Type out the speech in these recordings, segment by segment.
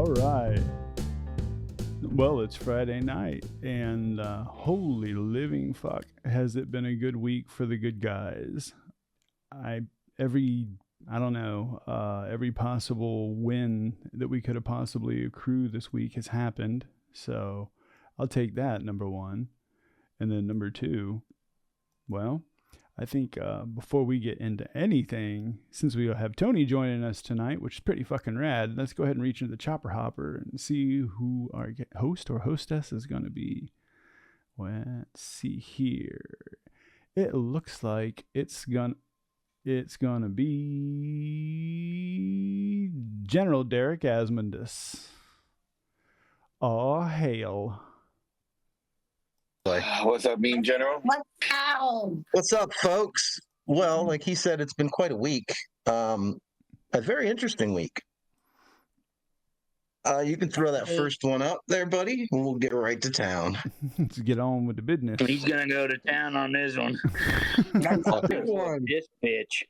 All right. Well, it's Friday night, and holy living fuck, has it been a good week for the good guys. Every possible win that we could have possibly accrued this week has happened. So I'll take that, number one. And then number two, well, I think before we get into anything, since we have Tony joining us tonight, which is pretty fucking rad, let's go ahead and reach into the chopper hopper and see who our host or hostess is going to be. Let's see here. It looks like it's gonna be General Derek Asmundus. Aw, hail. What's up, Mean General? What's up, folks? Well, like he said, it's been quite a week. A very interesting week. You can throw that first one up there, buddy, and we'll get right to town. Let's get on with the business. He's gonna go to town on this one. This bitch.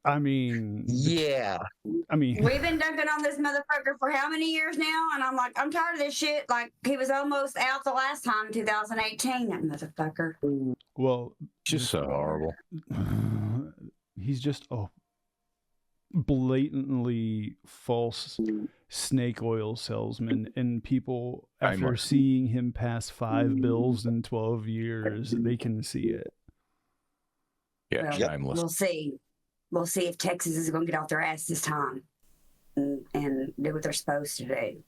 I mean, yeah. We've been dunking on this motherfucker for how many years now? And I'm like, I'm tired of this shit. Like, he was almost out the last time in 2018, that motherfucker. Well, just so horrible. He's just a blatantly false snake oil salesman, and people, after seeing him pass 5 bills in 12 years, they can see it. Yeah, well, shameless. We'll see. We'll see if Texas is going to get off their ass this time and do what they're supposed to do.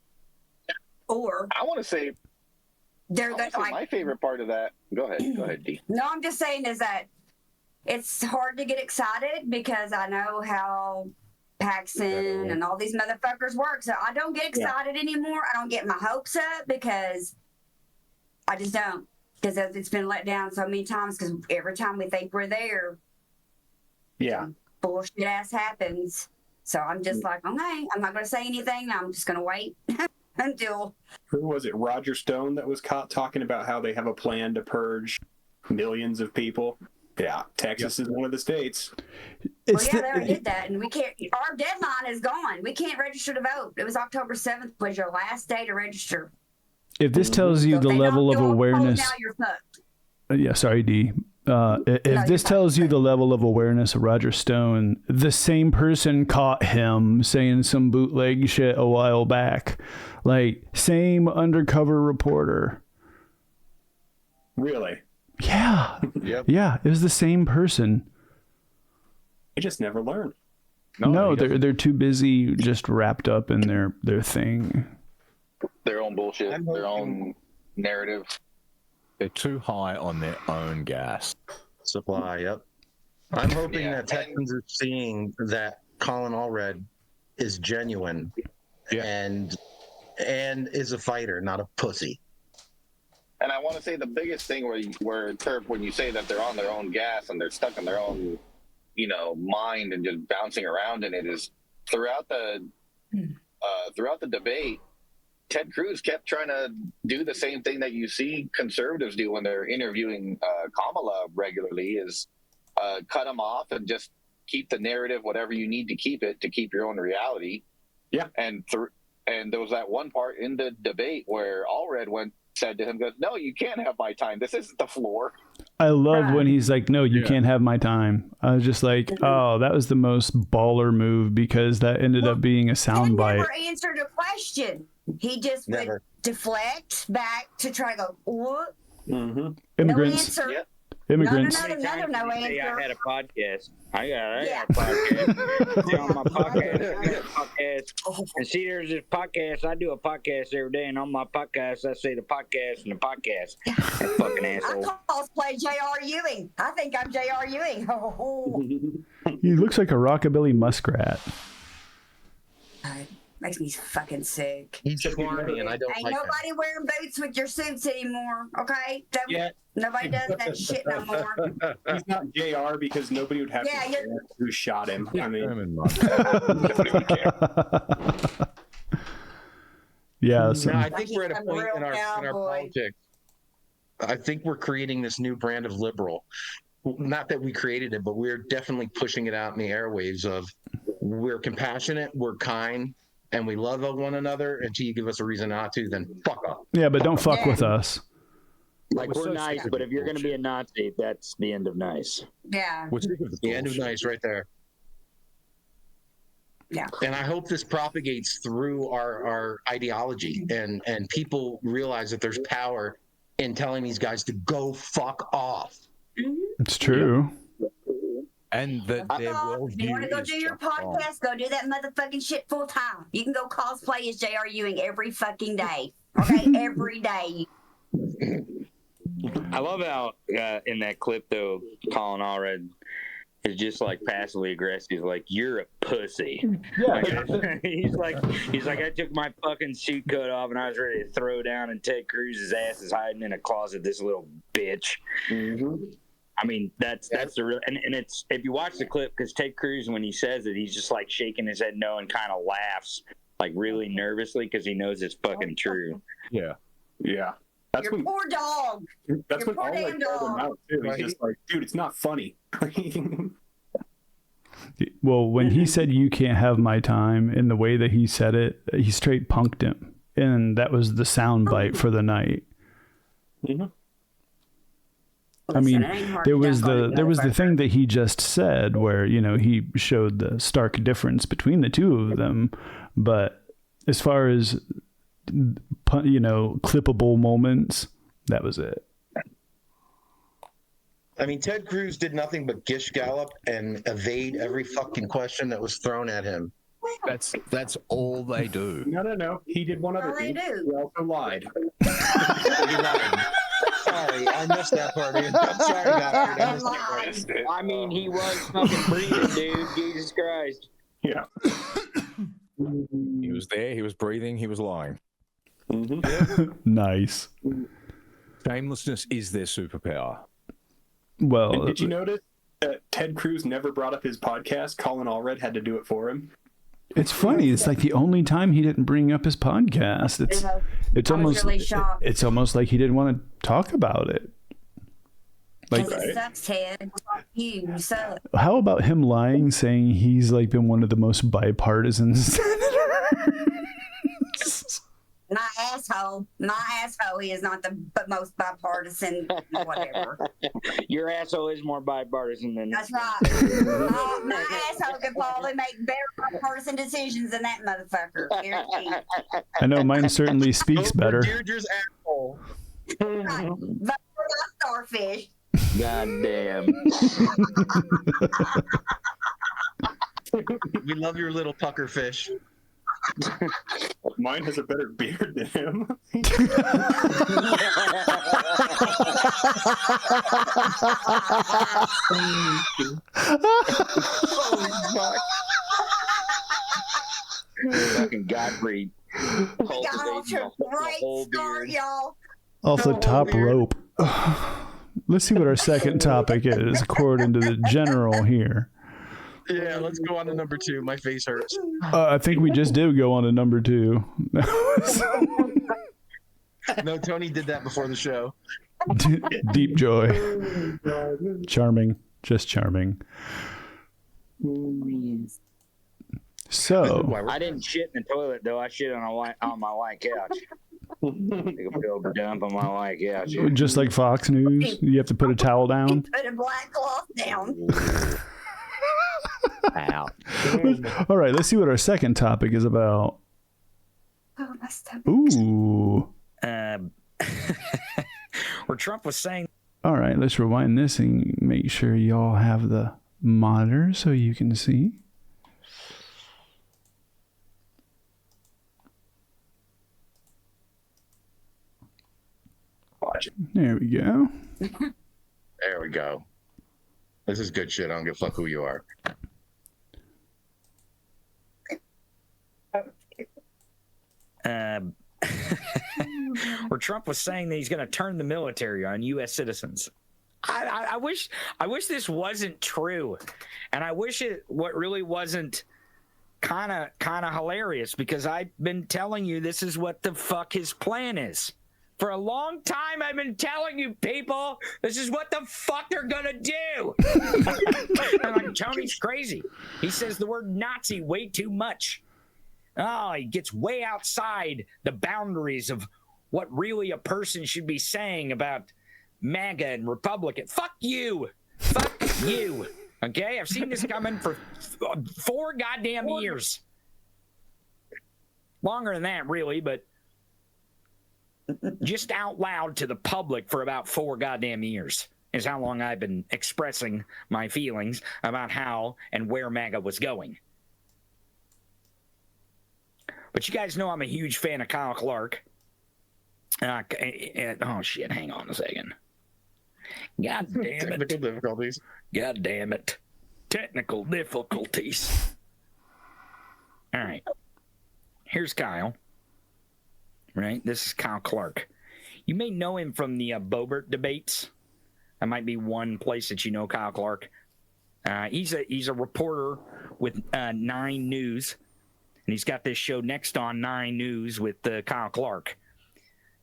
Or I want to say, my favorite part of that. Go ahead, D. No, I'm just saying is that it's hard to get excited because I know how Paxson and all these motherfuckers work. So I don't get excited anymore. I don't get my hopes up because I just don't. Because it's been let down so many times because every time we think we're there, bullshit ass happens. So I'm just like, okay, I'm not going to say anything. I'm just going to wait until. Who was it? Roger Stone that was caught talking about how they have a plan to purge millions of people. Yeah, Texas is one of the states. They already did that, and we can't. Our deadline is gone. We can't register to vote. It was October 7th was your last day to register. If this tells you the level of awareness, now you're fucked. Yeah, sorry, D. If this tells you the level of awareness of Roger Stone, the same person caught him saying some bootleg shit a while back. Like, same undercover reporter. Really? Yeah. Yep. Yeah, it was the same person. They just never learn. No, they're too busy just wrapped up in their thing. Their own bullshit, their own narrative. They're too high on their own gas supply. Yep. I'm hoping that Texans are seeing that Colin Allred is genuine and is a fighter, not a pussy. And I want to say the biggest thing where Turp, when you say that they're on their own gas and they're stuck in their own, mind and just bouncing around in it, is throughout the debate, Ted Cruz kept trying to do the same thing that you see conservatives do when they're interviewing Kamala regularly, is cut them off and just keep the narrative, whatever you need to keep it, to keep your own reality. Yeah. And there was that one part in the debate where Allred said to him, goes, "No, you can't have my time. This isn't the floor." I love when he's like, "No, you can't have my time." I was just like, oh, that was the most baller move, because that ended up being a soundbite. He never answered a question. He just would deflect back to try to go, what? Mm-hmm. Immigrants. No answer. Yep. Immigrants. No answer. I had a podcast. I got a podcast. On my podcast. And see, there's this podcast. I do a podcast every day, and on my podcast, I say the podcast and the podcast. That fucking asshole. I cosplay J.R. Ewing. I think I'm J.R. Ewing. He looks like a rockabilly muskrat. Makes me fucking sick. He's swarmy, and I don't Ain't like nobody wearing boots with your suits anymore, okay? Nobody does that shit no more. He's not JR because nobody would have to care who shot him. I mean, nobody would care. Yeah. No, I think we're at a point in our politics. I think we're creating this new brand of liberal. Not that we created it, but we're definitely pushing it out in the airwaves of we're compassionate, we're kind, and we love one another until you give us a reason not to, then fuck off. Yeah, but don't fuck with us. Like, we're nice, but if you're going to be a Nazi, that's the end of nice. Yeah. The end of nice right there. Yeah. And I hope this propagates through our ideology and people realize that there's power in telling these guys to go fuck off. It's true. And that their If you want to go do your podcast, go do that motherfucking shit full time. You can go cosplay as J.R. Ewing every fucking day. Okay? Every day. I love how in that clip, though, Colin Allred is just like passively aggressive. Like, you're a pussy. Yeah. he's like, I took my fucking suit coat off and I was ready to throw down, and Ted Cruz's ass is hiding in a closet. This little bitch. Mm-hmm. I mean, that's the real, and it's, if you watch the clip, because Ted Cruz, when he says it, he's just like shaking his head no and kind of laughs like really nervously because he knows it's fucking true. Yeah. Yeah. That's Your when, poor dog. that's Your when poor all damn called him dog. out too. He's just like, dude, it's not funny. Well, when he said you can't have my time, in the way that he said it, he straight punked him. And that was the sound bite for the night. Mm-hmm. I mean, Listen, it ain't hard there to was jump on the another thing that he just said where, you know, he showed the stark difference between the two of them. But as far as, you know, clippable moments, that was it. I mean, Ted Cruz did nothing but gish gallop and evade every fucking question that was thrown at him. That's all they do. No. He did one other All they thing. do. He also lied. He lied. Sorry, I missed that part. I'm sorry, Doctor. I missed that part. I mean, he was fucking breathing, dude. Jesus Christ. Yeah. He was there, he was breathing, he was lying. Mm-hmm. Nice. Shamelessness is their superpower. Well, And did you notice that Ted Cruz never brought up his podcast? Colin Allred had to do it for him. it's funny. It's like the only time he didn't bring up his podcast. It's I was almost really shocked. it's almost like he didn't want to talk about it. Like, It sucks, Ted. You suck. how about him lying, saying he's like been one of the most bipartisan senators? My asshole, he is not the most bipartisan, whatever. Your asshole is more bipartisan than That's right. My asshole could probably make better bipartisan decisions than that motherfucker. Guaranteed. I know mine certainly speaks better. Deirdre's asshole. Right. Vote for my starfish. goddamn. We love your little pucker fish. Mine has a better beard than him. Fucking Godfrey. We got off to a great start, y'all. Off the top rope. Let's see what our second topic is, according to the general here. Yeah, let's go on to number 2. My face hurts. I think we just did go on to number 2. No, Tony did that before the show. Deep joy. Charming. Just charming. So, I didn't shit in the toilet though. I shit on my white couch. Take a big dump on my white couch. just like Fox News, you have to put a towel down. Put a black cloth down. Out. All right, let's see what our second topic is about. Oh, my stomach. Ooh. Where Trump was saying. All right, let's rewind this and make sure y'all have the monitor so you can see. There we go. There we go. This is good shit. I don't give a fuck who you are. Where Trump was saying that he's going to turn the military on U.S. citizens. I wish this wasn't true, and I wish what really wasn't kind of hilarious, because I've been telling you this is what the fuck his plan is. For a long time, I've been telling you people, this is what the fuck they're gonna do. And like, Tony's crazy. He says the word Nazi way too much. Oh, he gets way outside the boundaries of what really a person should be saying about MAGA and Republican. Fuck you. Fuck you. Okay? I've seen this coming for 4 goddamn years. Longer than that, really, but just out loud to the public for about 4 goddamn years is how long I've been expressing my feelings about how and where MAGA was going. But you guys know I'm a huge fan of Kyle Clark. Oh, shit. Hang on a second. God damn it. Technical difficulties. God damn it. Technical difficulties. All right. Here's Kyle. Right? This is Kyle Clark. You may know him from the Boebert debates. That might be one place that you know Kyle Clark. He's a reporter with 9 News. And he's got this show Next on 9 News with Kyle Clark.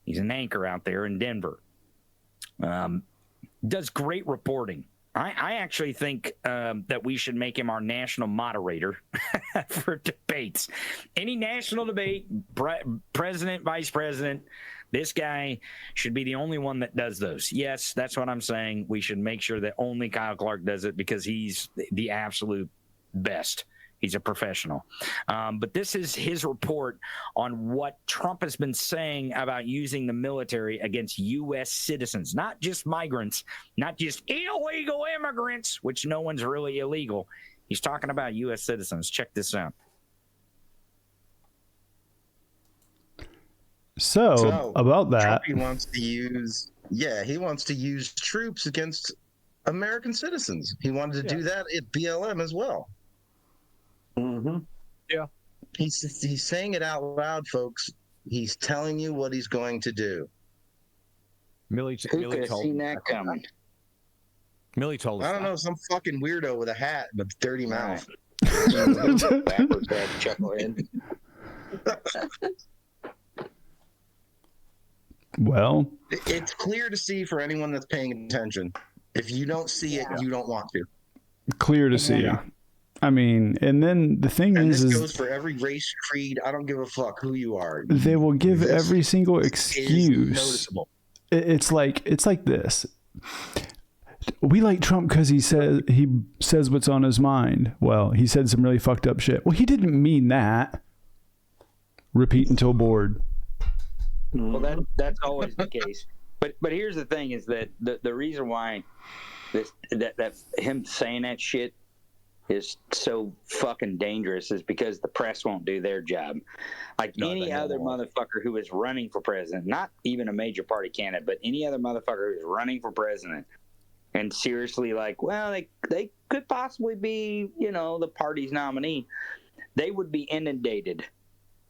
He's an anchor out there in Denver. Does great reporting. I actually think that we should make him our national moderator for debates. Any national debate, president, vice president, this guy should be the only one that does those. Yes, that's what I'm saying. We should make sure that only Kyle Clark does it because he's the absolute best. He's a professional. But this is his report on what Trump has been saying about using the military against U.S. citizens, not just migrants, not just illegal immigrants, which no one's really illegal. He's talking about U.S. citizens. Check this out. So about that, Trump, he wants to use troops against American citizens. He wanted to do that at BLM as well. Mm-hmm. Yeah. He's saying it out loud, folks. He's telling you what he's going to do. Who could have seen that coming? Millie told us. I don't know, some fucking weirdo with a hat but dirty mouth. Backwards bad chucklehead. well, It's clear to see for anyone that's paying attention. If you don't see it, you don't want to. clear to see. Yeah. I mean, and then the thing And is this goes for every race, creed. I don't give a fuck who you are. they will give This every single is excuse. noticeable. It's like this. We like Trump because he says what's on his mind. Well, he said some really fucked up shit. Well, he didn't mean that. Repeat until bored. Well, that's always the case. But here's the thing: is that the reason why that him saying that shit is so fucking dangerous is because the press won't do their job. Like any other motherfucker who is running for president, not even a major party candidate, but any other motherfucker who's running for president, and seriously like, well, they could possibly be, the party's nominee, they would be inundated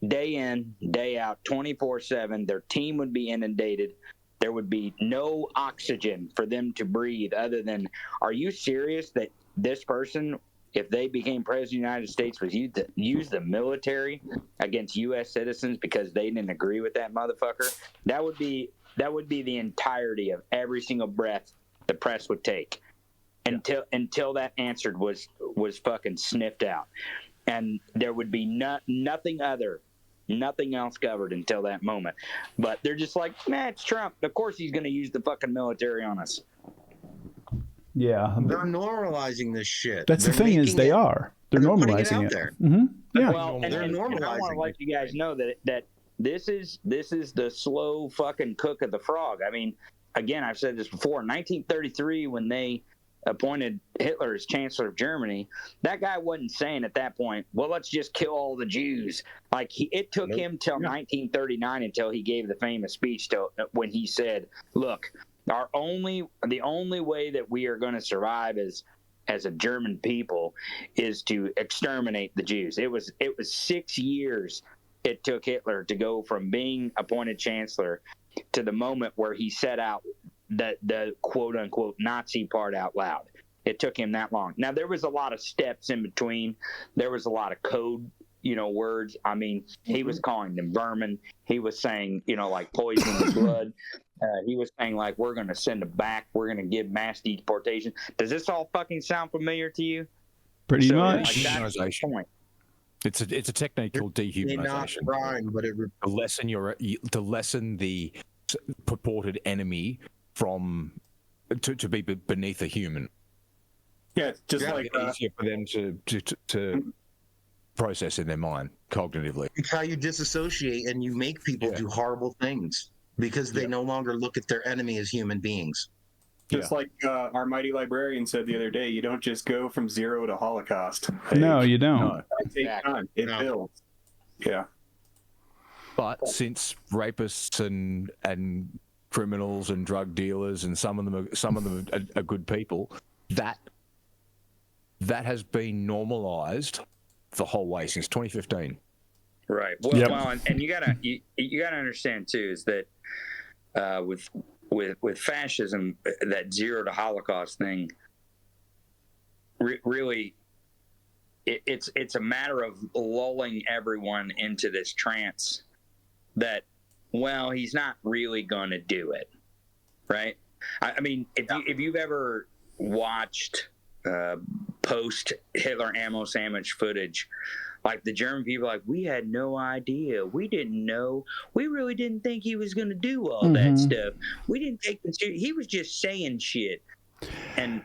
day in, day out, 24/7. Their team would be inundated. There would be no oxygen for them to breathe other than, are you serious that this person, if they became president of the United States, was use the military against U.S. citizens because they didn't agree with that motherfucker? That would be the entirety of every single breath the press would take until that answered was fucking sniffed out, and there would be nothing else covered until that moment. But they're just like, man, it's Trump. Of course he's going to use the fucking military on us. Yeah, They're normalizing this shit. that's the thing is they are. They're normalizing it. There. Mm-hmm. Yeah. Well, and I want to let you guys know that this is the slow fucking cook of the frog. I mean, again, I've said this before. In 1933, when they appointed Hitler as Chancellor of Germany, that guy wasn't saying at that point, well, let's just kill all the Jews. Like it took him till 1939 until he gave the famous speech when he said, look, the only way that we are going to survive as a German people is to exterminate the Jews. It was 6 years it took Hitler to go from being appointed chancellor to the moment where he set out the quote unquote Nazi part out loud. It took him that long. Now there was a lot of steps in between. There was a lot of code, words. I mean, he was calling them vermin. He was saying, like poison the blood. He was saying like, we're going to send them back. We're going to give mass deportation. Does this all fucking sound familiar to you? Pretty much. Like, that's the point. It's a technique called May not dehumanization. rhyme, but it To lessen the purported enemy to be beneath a human. Yeah, it's just Yeah, like It's easier for them to process in their mind cognitively. it's how you disassociate and you make people do horrible things because they no longer look at their enemy as human beings. like our mighty librarian said the other day, you don't just go from zero to Holocaust. No, you don't. No. It takes time. It builds. Yeah. But since rapists and criminals and drug dealers and some of them are good people, that has been normalized the whole way since 2015. Right. Well, and you gotta understand too is that with fascism, that zero to Holocaust thing, really, it's a matter of lulling everyone into this trance that, well, he's not really going to do it, right? I mean, if you've ever watched post Hitler ammo sandwich footage, like the German people, like, we had no idea, we didn't know, we really didn't think he was going to do all that stuff. We didn't take this. He was just saying shit, and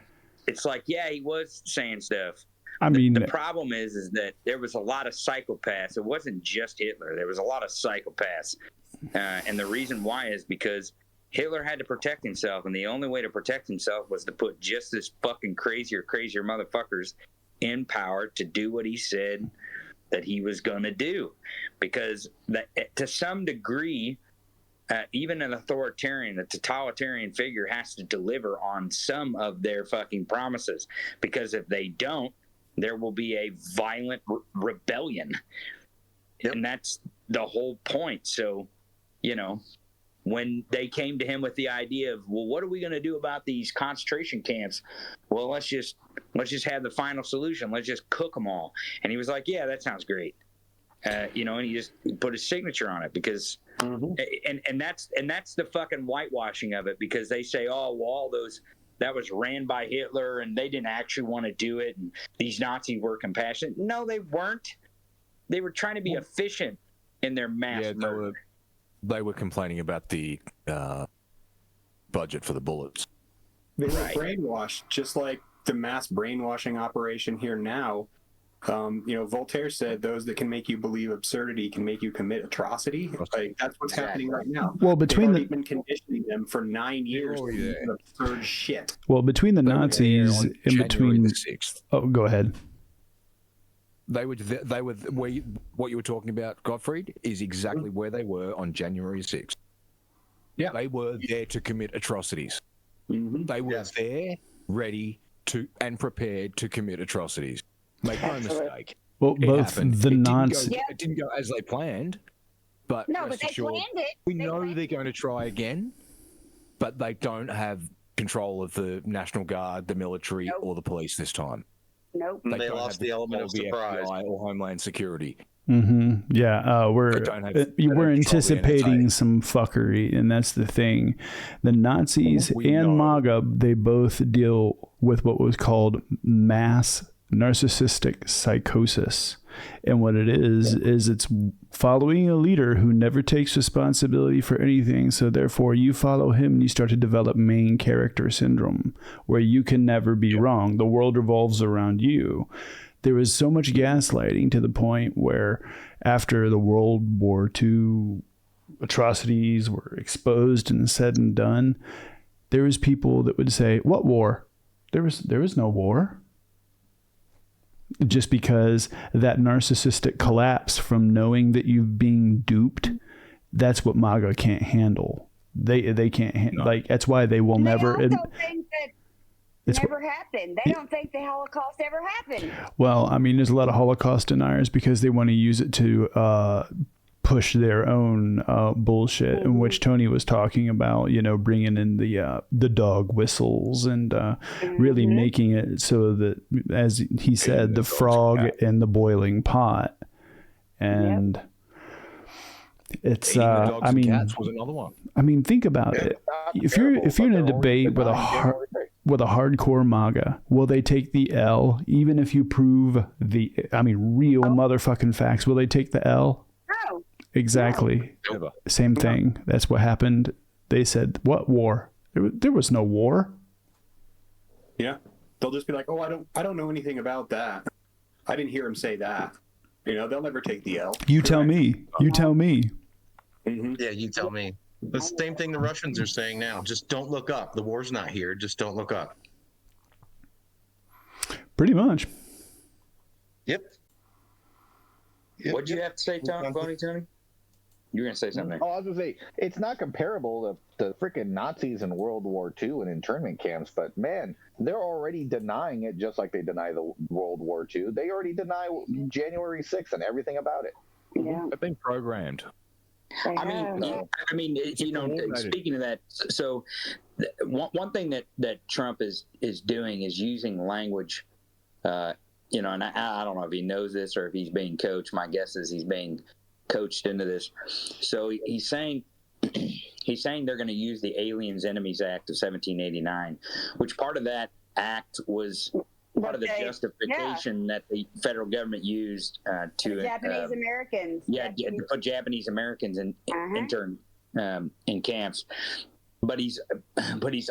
it's like, yeah, he was saying stuff. I mean, the problem is that there was a lot of psychopaths. It wasn't just Hitler. There was a lot of psychopaths, and the reason why is because Hitler had to protect himself, and the only way to protect himself was to put just as fucking crazier motherfuckers in power to do what he said that he was going to do. Because to some degree, even an authoritarian, a totalitarian figure has to deliver on some of their fucking promises. Because if they don't, there will be a violent rebellion. Yep. And that's the whole point. So, when they came to him with the idea of, well, what are we going to do about these concentration camps? Well, let's just have the final solution. Let's just cook them all. And he was like, yeah, that sounds great. And he just put his signature on it because, and that's the fucking whitewashing of it, because they say, oh, well, all those, that was ran by Hitler and they didn't actually want to do it. And these Nazis were compassionate. No, they weren't. They were trying to be efficient in their mass murder. They were complaining about the budget for the bullets. They were brainwashed, just like the mass brainwashing operation here now. Voltaire said, those that can make you believe absurdity can make you commit atrocity. Like, that's what's happening right now. Well, they've been conditioning them for 9 years to do absurd shit. Well, between the Nazis and between the 6th. Oh, go ahead. They were what you were talking about, Gottfried, is exactly where they were on January 6th. Yeah, they were there to commit atrocities. They were there, ready to and prepared to commit atrocities. Make no mistake. Well, both the Nazis. It didn't go as they planned, but but they planned it. We know they're going to try again, but they don't have control of the National Guard, the military, or the police this time. Nope. They lost the element of surprise. FBI or Homeland Security. Yeah, we're anticipating some fuckery, and that's the thing. The Nazis and MAGA, they both deal with what was called mass narcissistic psychosis. And what it is it's following a leader who never takes responsibility for anything. So therefore you follow him and you start to develop main character syndrome, where you can never be wrong. The world revolves around you. There was so much gaslighting to the point where after the World War II atrocities were exposed and said and done, there was people that would say, what war? There was no war. Just because that narcissistic collapse from knowing that you've been duped, that's what MAGA can't handle. They can't handle. Like, that's why they will never. They also think that never happened. They don't think the Holocaust ever happened. Well, I mean, there's a lot of Holocaust deniers because they want to use it to push their own bullshit, in which Tony was talking about, bringing in the dog whistles and really making it so that, as he said, the frog in the boiling pot. And it's cats was another one. I mean, think about it. If you're in a debate with with a hardcore MAGA, will they take the L even if you prove real motherfucking facts? Will they take the L? No. Exactly. Never. Same thing. That's what happened. They said, what war? There was no war. Yeah. They'll just be like, oh, I don't know anything about that. I didn't hear him say that. They'll never take the L. You tell me. You tell me. Mm-hmm. Yeah, you tell me. The same thing the Russians are saying now. Just don't look up. The war's not here. Just don't look up. Pretty much. Yep. What'd you have to say, Tony? You were going to say something. Oh, I was going to say, it's not comparable to freaking Nazis in World War II and internment camps, but man, they're already denying it just like they deny the World War II. They already deny January 6th and everything about it. Yeah. They've been programmed. I mean, speaking of that, so one thing that Trump is doing is using language, and I don't know if he knows this or if he's being coached. My guess is he's being coached into this. So he's saying they're going to use the Aliens Enemies Act of 1789, which part of that act was part of the justification that the federal government used to Japanese Americans. Yeah, to put Japanese Americans in intern in camps. But he's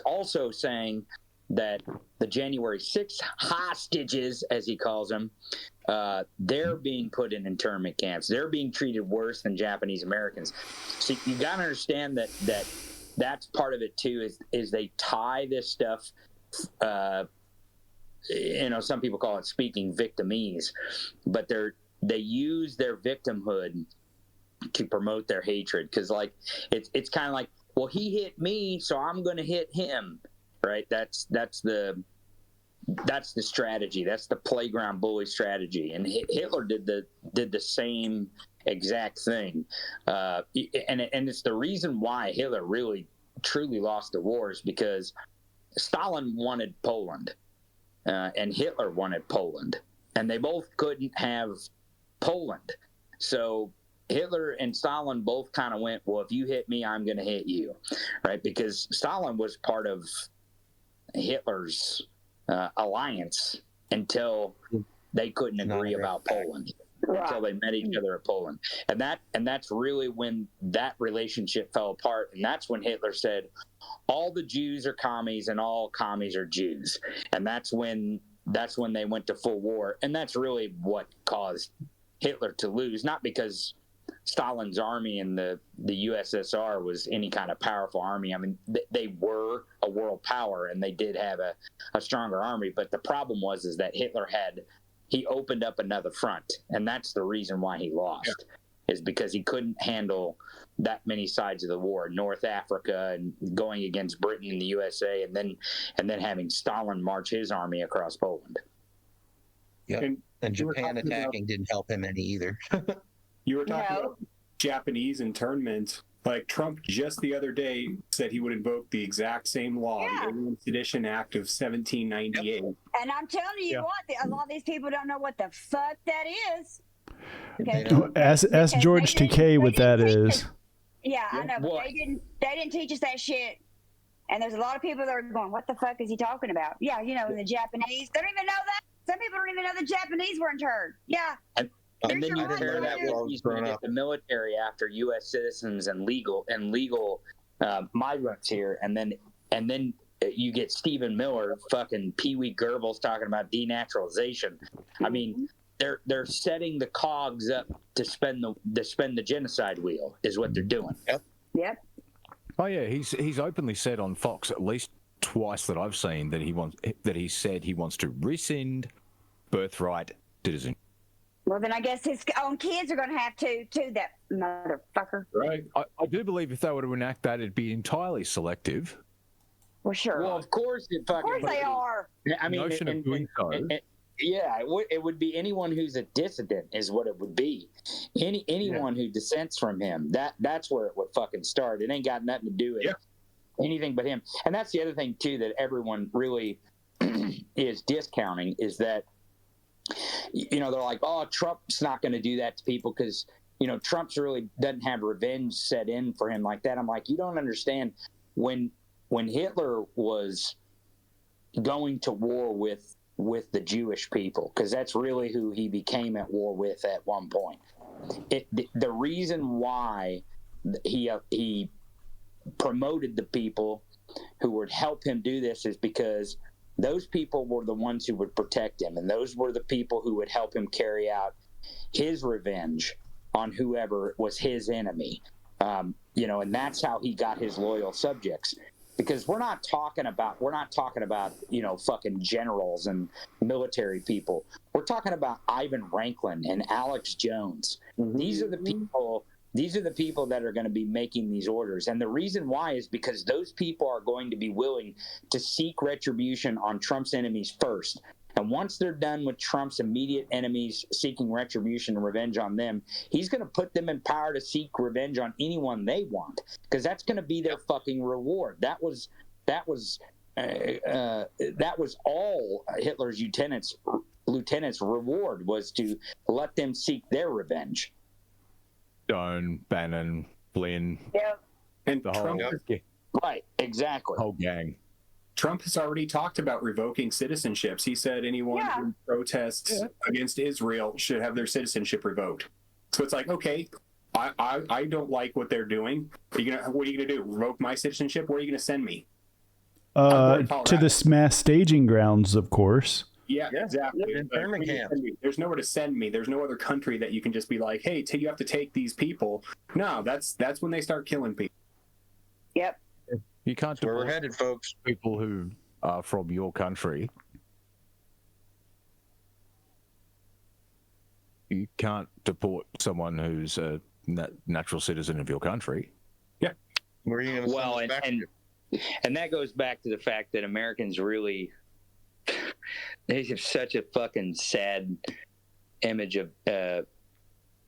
also saying that the January 6th hostages, as he calls them, they're being put in internment camps. They're being treated worse than Japanese Americans. So you got to understand that's part of it too. Is they tie this stuff. Some people call it speaking victimese, but they use their victimhood to promote their hatred. Because it's kind of like, well, he hit me, so I'm going to hit him, right? That's the strategy. That's the playground bully strategy. And Hitler did the same exact thing. And it's the reason why Hitler really truly lost the wars, because Stalin wanted Poland. And Hitler wanted Poland, and they both couldn't have Poland. So Hitler and Stalin both kind of went, well, if you hit me, I'm going to hit you, right? Because Stalin was part of Hitler's alliance until they couldn't agree about Poland. Until they met each other at Poland. And that's really when that relationship fell apart. And that's when Hitler said, all the Jews are commies and all commies are Jews. And that's when they went to full war. And that's really what caused Hitler to lose, not because Stalin's army in the USSR was any kind of powerful army. I mean, they were a world power and they did have a stronger army. But the problem was that Hitler he opened up another front, and that's the reason why he lost, is because he couldn't handle that many sides of the war, North Africa and going against Britain and the USA, and then having Stalin march his army across Poland. Yeah, and Japan attacking didn't help him any either. You were talking about Japanese internment. Like Trump just the other day said he would invoke the exact same law, the Alien Sedition Act of 1798. And I'm telling you what, a lot of these people don't know what the fuck that is. Okay. Ask George Takei what that is. Yeah, I know, but they didn't teach us that shit. And there's a lot of people that are going, what the fuck is he talking about? Yeah, the Japanese, they don't even know that. Some people don't even know the Japanese were interned. Yeah. And then you pair that with he's going to get the military after U.S. citizens and legal migrants here, and then you get Stephen Miller, fucking Pee Wee Goebbels talking about denaturalization. I mean, they're setting the cogs up to spin the genocide wheel is what they're doing. Yep. Oh yeah, he's openly said on Fox at least twice that I've seen that he said he wants to rescind birthright citizenship. Well, then I guess his own kids are going to have to, too, that motherfucker. Right. I do believe if they were to enact that, it'd be entirely selective. Well, sure. Well, of course it fucking Of course they are. I mean, notion of doing so. It would be anyone who's a dissident is what it would be. Anyone who dissents from him. That's where it would fucking start. It ain't got nothing to do with anything but him. And that's the other thing, too, that everyone really is discounting is that they're like, oh, Trump's not going to do that to people because, Trump's really doesn't have revenge set in for him like that. I'm like, you don't understand when Hitler was going to war with the Jewish people, because that's really who he became at war with at one point. The reason why he promoted the people who would help him do this is because those people were the ones who would protect him, and those were the people who would help him carry out his revenge on whoever was his enemy. And that's how he got his loyal subjects. Because we're not talking about fucking generals and military people. We're talking about Ivan Ranklin and Alex Jones. Mm-hmm. These are the people that are going to be making these orders. And the reason why is because those people are going to be willing to seek retribution on Trump's enemies first. And once they're done with Trump's immediate enemies seeking retribution and revenge on them, he's going to put them in power to seek revenge on anyone they want, because that's going to be their fucking reward. That was all Hitler's lieutenants' reward, was to let them seek their revenge. Stone, Bannon, Flynn, and the Trump, whole right, exactly, whole gang. Trump has already talked about revoking citizenships. He said anyone who protests against Israel should have their citizenship revoked. So it's like, okay, I don't like what they're doing. What are you gonna do? Revoke my citizenship? Where are you gonna send me? To the mass staging grounds, of course. Yeah, exactly. There's nowhere to send me. There's no other country that you can just be like, hey, you have to take these people. No, that's when they start killing people. Yep. You can't where we're headed, folks. People who are from your country. You can't deport someone who's a natural citizen of your country. Yeah. Where are you going to well, and that goes back to the fact that Americans really, they have such a fucking sad image of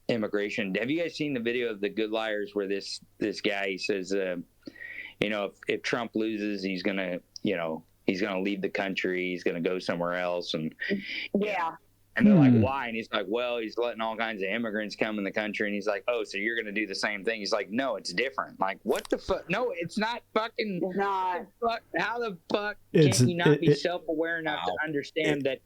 immigration. Have you guys seen the video of the Good Liars where this guy, he says, if Trump loses, he's gonna leave the country. He's gonna go somewhere else. And and they're like, why? And he's like, well, he's letting all kinds of immigrants come in the country. And he's like, oh, so you're gonna do the same thing? He's like, no, it's different. Like, what the fuck? No, it's not fucking. It's not. How the fuck can you not be self-aware enough to understand that?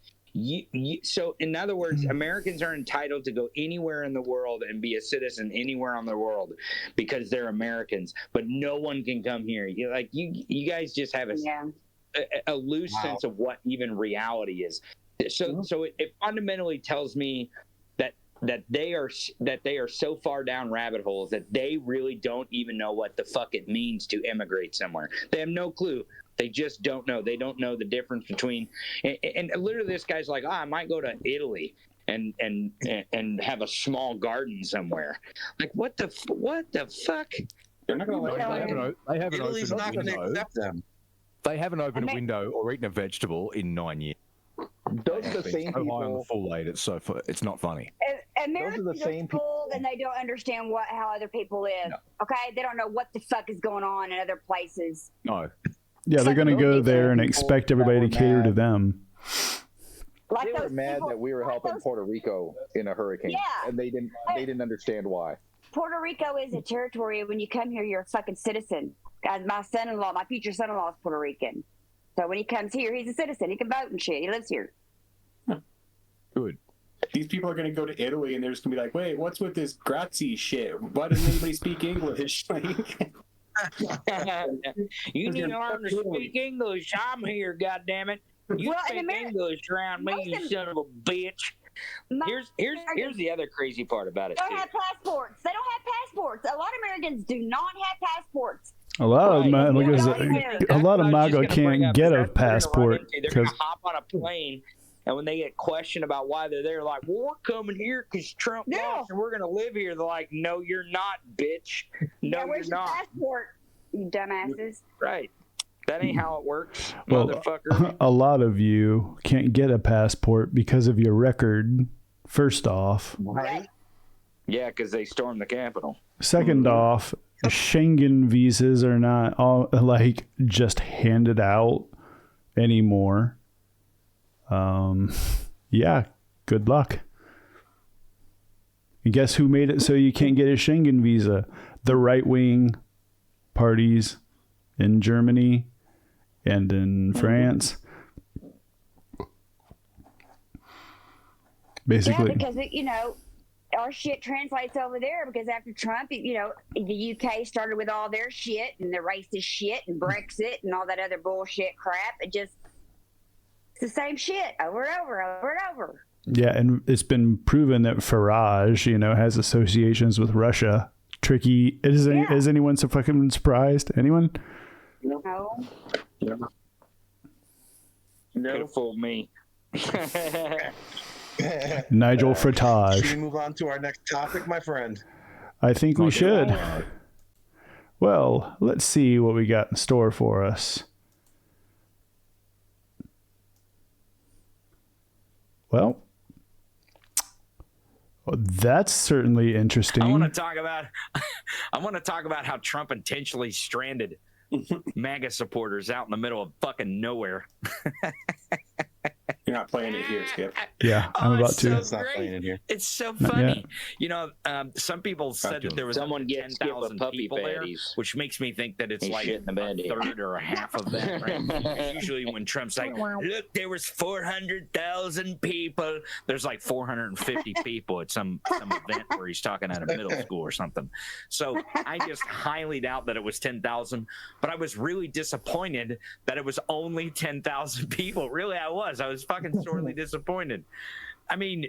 So, in other words, Americans are entitled to go anywhere in the world and be a citizen anywhere on the world because they're Americans, but no one can come here. You guys just have a loose sense of what even reality is. So it fundamentally tells me that they are so far down rabbit holes that they really don't even know what the fuck it means to immigrate somewhere. They have no clue. They just don't know. They don't know the difference between, and literally this guy's like, I might go to Italy and have a small garden somewhere. Like, what the fuck? They're not going to let them. They haven't Italy's not going to accept them. They haven't opened a window or eaten a vegetable in 9 years. Those are the same so people. High on the full aid, it's not funny. Americans Those are the same people, and they don't understand how other people live. No. Okay, they don't know what the fuck is going on in other places. No. Yeah, they're going to go there and expect everybody to cater to them. They were mad that we were helping Puerto Rico in a hurricane, and they didn't understand why. Puerto Rico is a territory. When you come here, you're a fucking citizen. Guys, my future son-in-law is Puerto Rican. So when he comes here, he's a citizen. He can vote and shit. He lives here. Good. These people are going to go to Italy, and they're just going to be like, wait, what's with this grazie shit? Why doesn't anybody speak English? You need to learn to speak English. I'm here, goddammit. You speak English around me, you son of a bitch. Here's the other crazy part about it. They don't have passports. They don't have passports. A lot of Americans do not have passports. A lot of MAGA can't get a passport. They're going to hop on a plane, and when they get questioned about why they're there, like, well, we're coming here because Trump lost and we're going to live here. They're like, no, you're not, bitch. No, where's your passport, you dumbasses? Right. That ain't how it works, well, motherfucker. A lot of you can't get a passport because of your record, first off. Right. Yeah, because they stormed the Capitol. Second off, Schengen visas are not all just handed out anymore. Yeah, good luck. And guess who made it so you can't get a Schengen visa? The right-wing parties in Germany and in France. basically. Yeah, because our shit translates over there because after Trump, the UK started with all their shit and the racist shit and Brexit and all that other bullshit crap. It's the same shit over and over, over and over. Yeah, and it's been proven that Farage, has associations with Russia. Tricky. Is anyone so fucking surprised? Anyone? No. Could have fooled me. Nigel Farage. Should we move on to our next topic, my friend? I think we should. Well, let's see what we got in store for us. Well, that's certainly interesting. I want to talk about how Trump intentionally stranded MAGA supporters out in the middle of fucking nowhere. You're not playing it here, Skip. Yeah, I'm about to. It's not playing it here. It's so funny. Some people said that there was someone gets 10,000 people there, which makes me think that it's like a third or a half of that. Right? Usually when Trump's like, look, there was 400,000 people. There's like 450 people at some event where he's talking at a middle school or something. So I just highly doubt that it was 10,000, but I was really disappointed that it was only 10,000 people. Really, I was fucking sorely disappointed. I mean,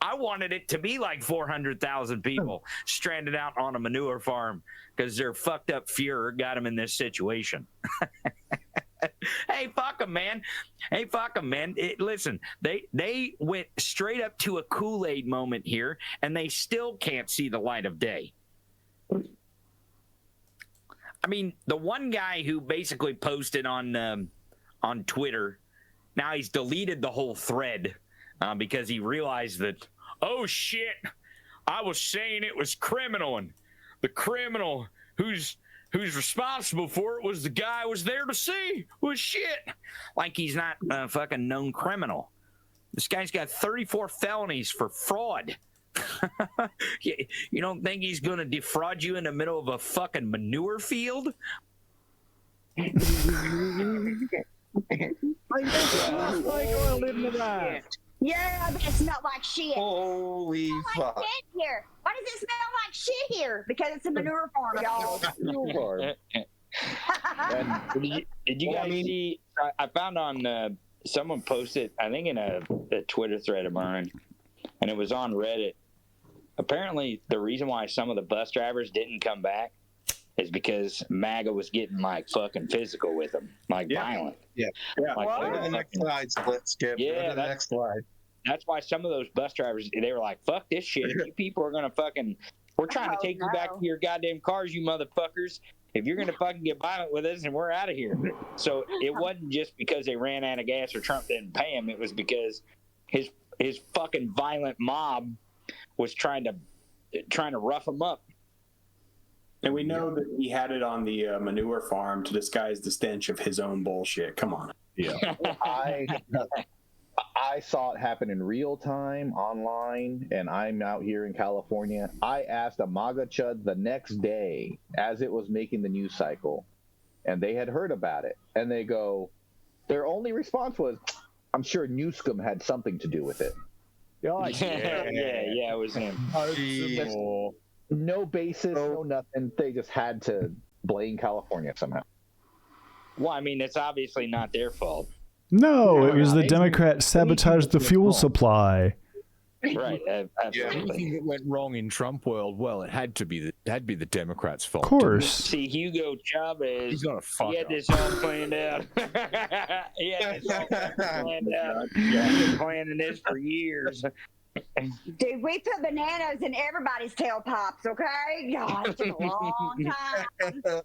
I wanted it to be like 400,000 people stranded out on a manure farm because their fucked up Fuhrer got them in this situation. Hey, fuck them, man. Listen, they went straight up to a Kool-Aid moment here, and they still can't see the light of day. I mean, the one guy who basically posted on Twitter, now he's deleted the whole thread because he realized that, oh shit, I was saying it was criminal, and the criminal who's responsible for it was the guy I was there to see. Well, shit. Like he's not a fucking known criminal. This guy's got 34 felonies for fraud. You don't think he's going to defraud you in the middle of a fucking manure field? Yeah, but it smelled like shit. Holy fuck. Like shit here. Why does it smell like shit here? Because it's a manure farm, y'all. Did you guys see? I found on someone posted, I think in a Twitter thread of mine, and it was on Reddit. Apparently, the reason why some of the bus drivers didn't come back is because MAGA was getting like fucking physical with them, like violent. Yeah. Like, Go to the next slide, Skip. Yeah, Go to the next slide. That's why some of those bus drivers, they were like, fuck this shit. If you people are going to fucking, we're trying to take you back to your goddamn cars, you motherfuckers. If you're going to fucking get violent with us, and we're out of here. So it wasn't just because they ran out of gas or Trump didn't pay him. It was because his fucking violent mob was trying to rough him up. And we know that he had it on the manure farm to disguise the stench of his own bullshit. Come on. Yeah. I saw it happen in real time online, and I'm out here in California. I asked a MAGA chud the next day as it was making the news cycle, and they had heard about it. And they go, their only response was, I'm sure Newsom had something to do with it. Yeah, it was him. No basis, no nothing. They just had to blame California somehow. Well, I mean, it's obviously not their fault. No, it was the Democrats sabotaged the fuel supply. Right, absolutely. Anything that went wrong in Trump world, well, it had to be the Democrats' fault. Of course. See, Hugo Chavez, he's not a fuck he had up. this all planned out. He had this all planned out. He's been planning this for years. Dude, we put bananas in everybody's tailpipes, okay? God, it's been a long time.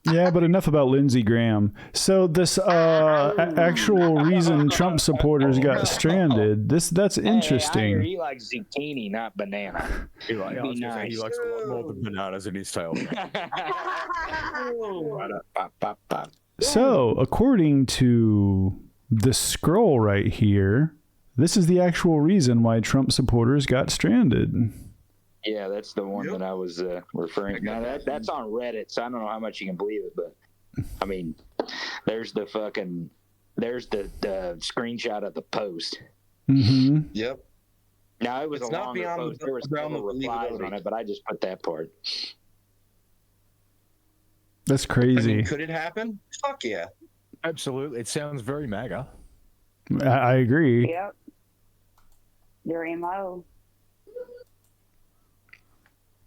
Yeah, but enough about Lindsey Graham. So this actual reason Trump supporters got stranded, that's interesting. He likes zucchini, not banana. He likes a lot more than bananas in his tail. So, according to the scroll right here, this is the actual reason why Trump supporters got stranded. Yeah, that's the one that I was referring to. Now, that's on Reddit, so I don't know how much you can believe it, but I mean, there's the screenshot of the post. Mm-hmm. Yep. No, it was It's a not longer beyond post. the There was realm several of replies believability. on it, but I just put that part. That's I crazy. mean, could it happen? Fuck yeah. Absolutely. It sounds very MAGA. I agree. Yep. Very low.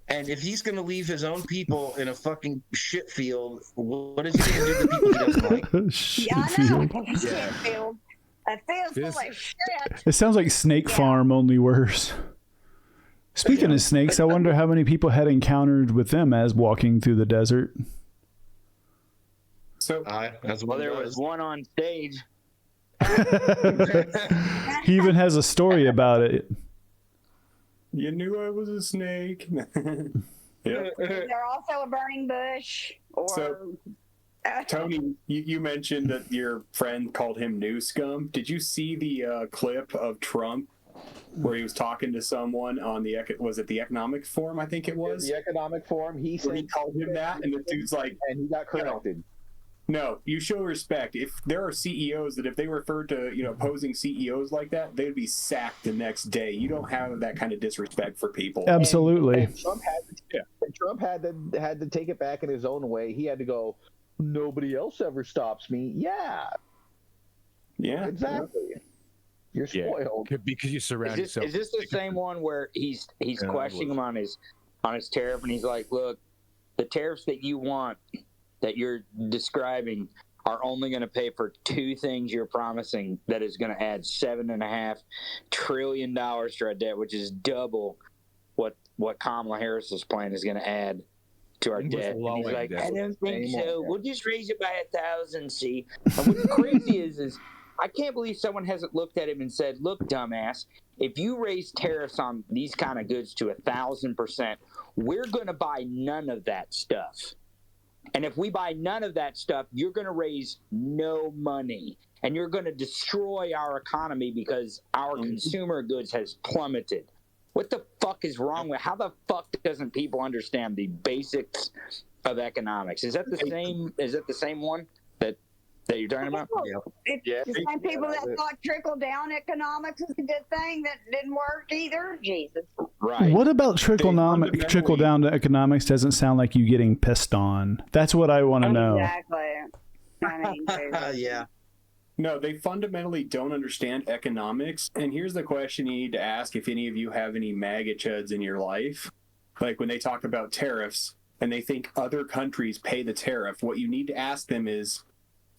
And if he's going to leave his own people in a fucking shit field, what is he going to do to the people he doesn't like? Shit Yeah, I know. field. Shit field. A field's full This- of shit. It sounds like Snake Yeah. Farm, only worse. Speaking of snakes, I wonder how many people had encountered with them as walking through the desert. So That's Well, what there was one on stage. He even has a story about it. you knew I was a snake. Yeah. They're also a burning bush. Or So- Tony, you mentioned that your friend called him new scum. Did you see the clip of Trump where he was talking to someone on the economic forum? I think it was. The economic forum. He Where he said called him that, and the dude's like, and he got corrected. "No, you show respect. If there are CEOs that if they referred to opposing CEOs like that, they'd be sacked the next day. You don't have that kind of disrespect for people." Absolutely. And Trump had to take it back in his own way. He had to go, nobody else ever stops me. Yeah, Yeah, exactly. You're spoiled. Because you surround yourself. Is this the same one where he's questioning him on his tariff, and he's like, "Look, the tariffs that you want, that you're describing, are only going to pay for two things you're promising. That is going to add $7.5 trillion to our debt, which is double what Kamala Harris's plan is going to add to our With debt." And he's low-end like, debt. "I don't think Same so. one. We'll just raise it by 1,000. See." And what's crazy is I can't believe someone hasn't looked at him and said, "Look, dumbass, if you raise tariffs on these kind of goods to 1,000%, we're going to buy none of that stuff. And if we buy none of that stuff, you're going to raise no money. And you're going to destroy our economy because our consumer goods has plummeted." What the fuck is wrong with? How the fuck doesn't people understand the basics of economics? Is that the same? Is that the same one that you're talking about? It's Yeah. the same people that thought trickle down economics is a good thing that didn't work either. Jesus. Right. What about trickle fundamentally- down to economics doesn't sound like you getting pissed on? That's what I want to know. Exactly. I mean, Yeah. No, they fundamentally don't understand economics. And here's the question you need to ask if any of you have any MAGA chuds in your life. Like when they talk about tariffs and they think other countries pay the tariff, what you need to ask them is,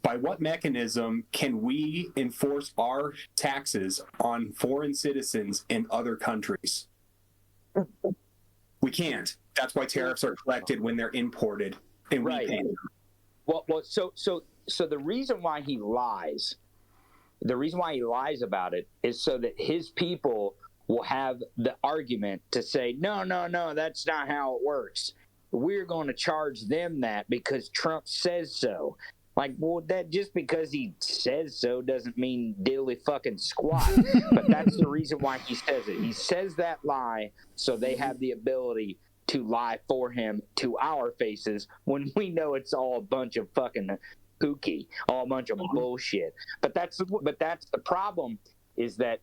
by what mechanism can we enforce our taxes on foreign citizens in other countries? We can't. That's why tariffs are collected when they're imported, and Right. we pay them. Well, so the reason why he lies, about it is so that his people will have the argument to say, no, that's not how it works. We're going to charge them that because Trump says so. Like, well, that just because he says so doesn't mean diddly fucking squat. But that's the reason why he says it. He says that lie so they have the ability to lie for him to our faces when we know it's all a bunch of fucking pookie, all a bunch of bullshit. But that's the problem, is that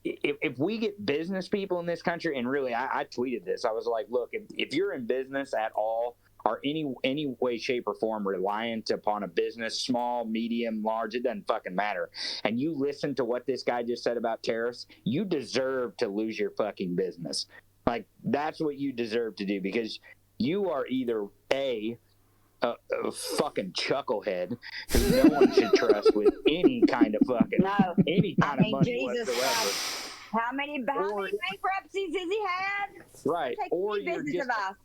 if we get business people in this country, and really I tweeted this, I was like, look, if you're in business at all, or any way, shape, or form reliant upon a business, small, medium, large, it doesn't fucking matter, and you listen to what this guy just said about tariffs, you deserve to lose your fucking business. Like, that's what you deserve to do, because you are either a fucking chucklehead who no one should trust with any kind of fucking any kind of money Jesus whatsoever. Christ. How many bankruptcies has he had? Right. Take Or any business advice.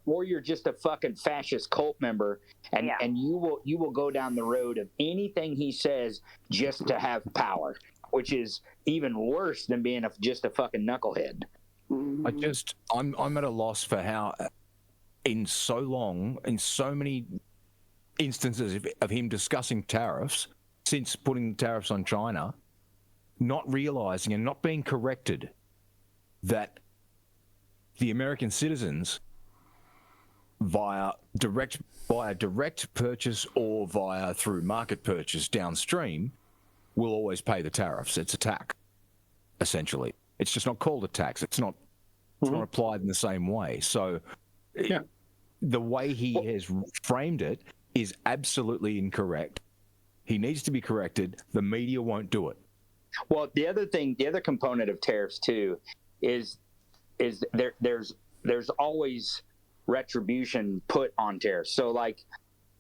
or you're just a fucking fascist cult member, and you will go down the road of anything he says just to have power, which is even worse than being just a fucking knucklehead. I'm at a loss for how, in so many instances of him discussing tariffs, since putting tariffs on China, not realizing and not being corrected that the American citizens, via direct purchase or through market purchase downstream, will always pay the tariffs. It's a tax. essentially. It's just not called a tax. It's not applied in the same way. So the way he has framed it is absolutely incorrect. He needs to be corrected. The media won't do it. Well, the other component of tariffs too is there's always retribution put on tariffs. So like,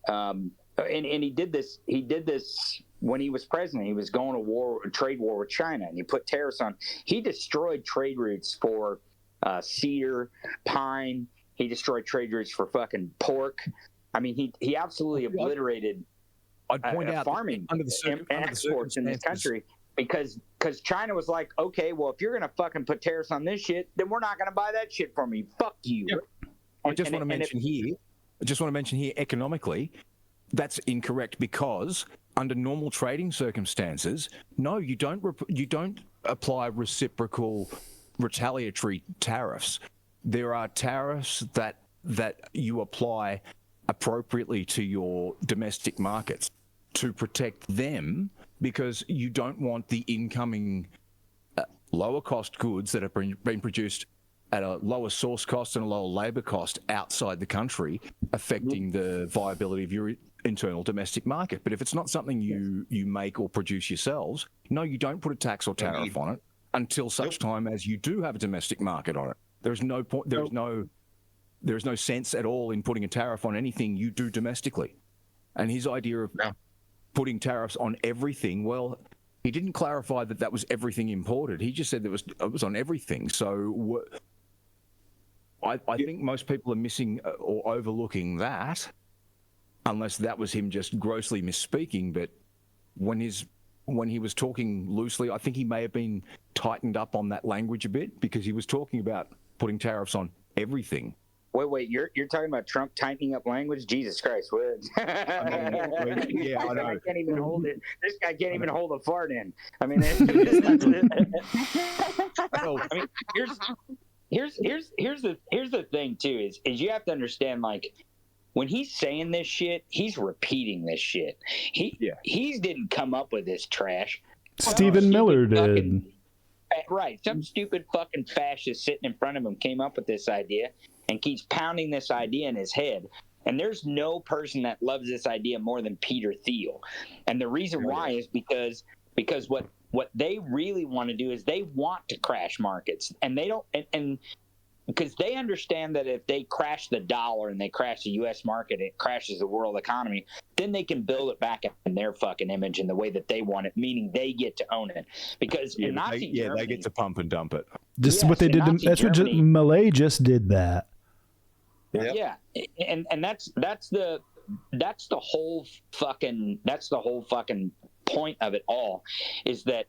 and he did this when he was president. He was going to a trade war with China, and he put tariffs on. He destroyed trade routes for cedar, pine. He destroyed trade routes for fucking pork. I mean, he absolutely obliterated I'd point out farming under the exports in this country because China was like, okay, well, if you're gonna fucking put tariffs on this shit, then we're not gonna buy that shit from you. Fuck you. Yep. I just want to mention here, economically, that's incorrect because under normal trading circumstances, no, you don't apply reciprocal retaliatory tariffs. There are tariffs that you apply appropriately to your domestic markets to protect them because you don't want the incoming lower cost goods that have been produced at a lower source cost and a lower labor cost outside the country affecting the viability of your internal domestic market. But if it's not something you make or produce yourselves, no, you don't put a tax or tariff on it until such time as you do have a domestic market on it. There's no point. There's no sense at all in putting a tariff on anything you do domestically. And his idea of putting tariffs on everything, well, he didn't clarify that was everything imported. He just said that it was on everything. So I think most people are missing or overlooking that, unless that was him just grossly misspeaking. But when he was talking loosely, I think he may have been tightened up on that language a bit because he was talking about putting tariffs on everything. Wait, you're talking about Trump tightening up language? Jesus Christ, what? Yeah, I know. I can't even hold it. This guy can't even hold a fart in. I mean, here's the thing too is you have to understand, like, when he's saying this shit, he's repeating this shit. He didn't come up with this trash. Stephen Miller did. Right, some stupid fucking fascist sitting in front of him came up with this idea and keeps pounding this idea in his head. And there's no person that loves this idea more than Peter Thiel. And the reason why is because what they really want to do is they want to crash markets, and they don't and because they understand that if they crash the dollar and they crash the U.S. market, it crashes the world economy, then they can build it back in their fucking image in the way that they want it, meaning they get to own it. Because in Nazi Germany, they get to pump and dump it. This is what they did. That's what Malay just did that. Yeah, and that's the whole fucking point of it all, is that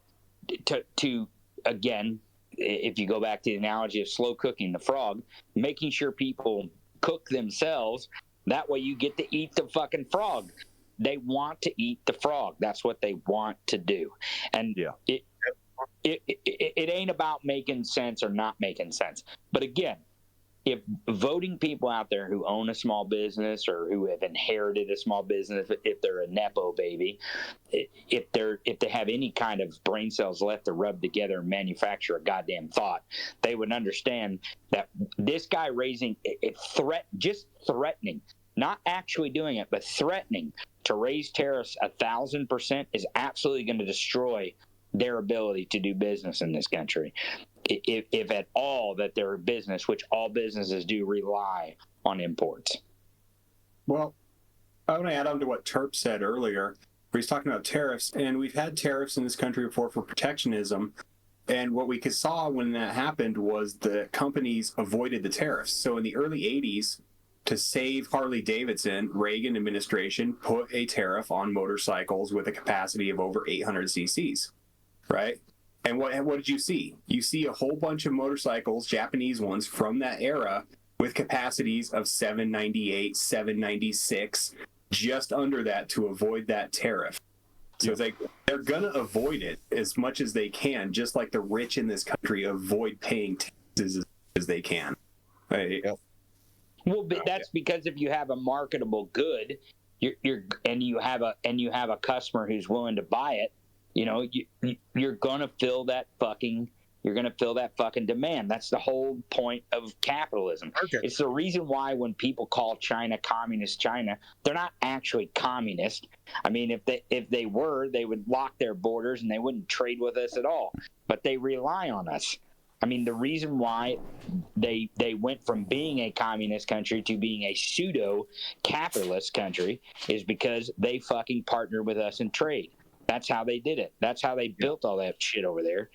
to again, if you go back to the analogy of slow cooking the frog, making sure people cook themselves, that way you get to eat the fucking frog. They want to eat the frog. That's what they want to do. And it ain't about making sense or not making sense. But again, if voting people out there who own a small business or who have inherited a small business, if they're a Nepo baby, if they have any kind of brain cells left to rub together and manufacture a goddamn thought, they would understand that this guy raising threatening, not actually doing it, but threatening to raise tariffs 1,000% is absolutely going to destroy their ability to do business in this country. If at all that they're a business, which all businesses do rely on imports. Well, I want to add on to what Terp said earlier, where he's talking about tariffs, and we've had tariffs in this country before for protectionism. And what we saw when that happened was the companies avoided the tariffs. So in the early 80s, to save Harley Davidson, Reagan administration put a tariff on motorcycles with a capacity of over 800 cc's, right? And what did you see? You see a whole bunch of motorcycles, Japanese ones from that era, with capacities of 798, 796, just under that to avoid that tariff. So it's like they're going to avoid it as much as they can, just like the rich in this country avoid paying taxes as they can. Right? Well, but that's because if you have a marketable good, and you have a customer who's willing to buy it, you know, you're gonna fill that fucking you're going to fill that fucking demand. That's the whole point of capitalism. Okay. It's the reason why when people call China communist China, they're not actually communist. I mean, if they were, they would lock their borders and they wouldn't trade with us at all. But they rely on us. I mean, the reason why they went from being a communist country to being a pseudo-capitalist country is because they fucking partner with us in trade. That's how they did it. That's how they built all that shit over there.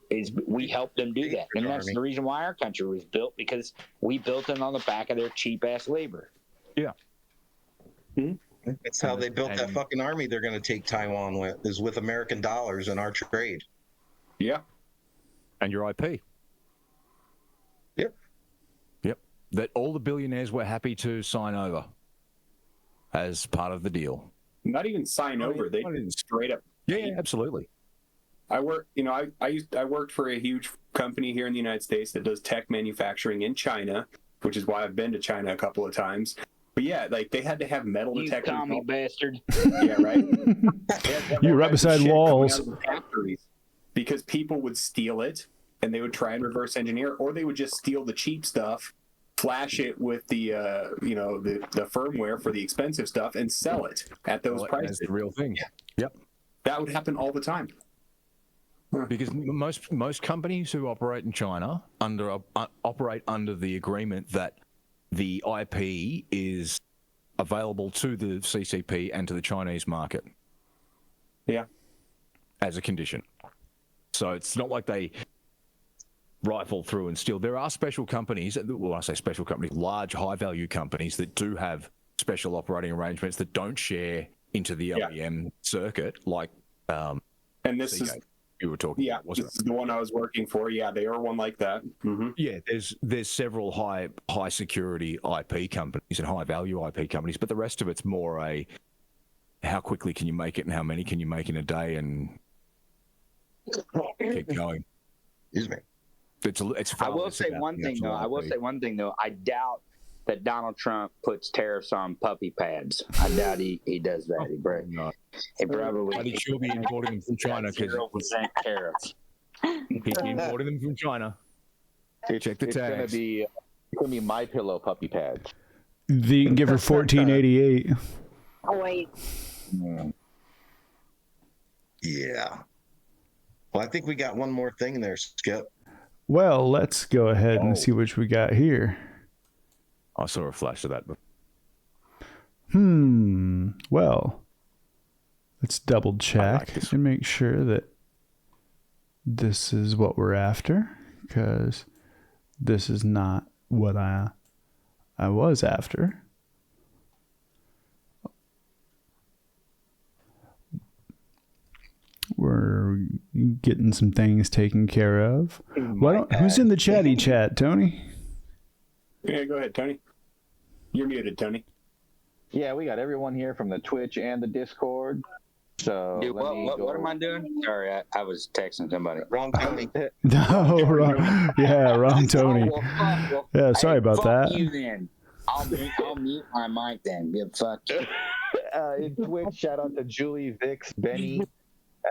Is we helped them do that, and that's the reason why our country was built, because we built it on the back of their cheap ass labor. Yeah. That's how they built that fucking army they're going to take Taiwan with, is with American dollars and our trade. Yeah. And your IP. Yep. Yep. That all the billionaires were happy to sign over as part of the deal. Not even sign over. They straight up. Yeah, absolutely. I worked for a huge company here in the United States that does tech manufacturing in China, which is why I've been to China a couple of times. But yeah, like they had to have metal detectors. You commie bastard. Yeah, right. You're right beside walls. Because people would steal it and they would try and reverse engineer, or they would just steal the cheap stuff, flash it with the the firmware for the expensive stuff, and sell it at those prices. That's the real thing. Yeah. Yep. That would happen all the time. Because most companies who operate in China operate under the agreement that the IP is available to the CCP and to the Chinese market. Yeah. As a condition. So it's not like they rifle through and steal. There are special companies, well, I say special companies, large high-value companies that do have special operating arrangements that don't share into the OEM circuit, like and this Seagate. is You were talking about, wasn't this is the one I was working for. Yeah, they are one like that. Mm-hmm. Yeah, there's several high security IP companies and high value IP companies, but the rest of it's more a how quickly can you make it and how many can you make in a day and keep going. Excuse me. It's I will say one thing though. I doubt that Donald Trump puts tariffs on puppy pads. I doubt he does that. He probably. But he should be importing them from China because 0% tariffs. he's importing them from China. Check the tags. It's gonna be My Pillow puppy pads. You can give her $14.88. Oh wait. Yeah. Well, I think we got one more thing there, Skip. Well, let's go ahead and see what we got here. I saw a flash of that. Well, let's double check and make sure that this is what we're after, because this is not what I was after. We're getting some things taken care of. Who's in the chatty chat, Tony? Yeah, go ahead, Tony. You're muted, Tony. Yeah, we got everyone here from the Twitch and the Discord. So Dude, what am I doing? Sorry, I was texting somebody. Wrong Tony. No, wrong. Yeah, wrong Tony. Yeah, sorry about that. You then. I'll mute my mic then. Give fuck you. In Twitch, shout out to Julie, Vix, Benny,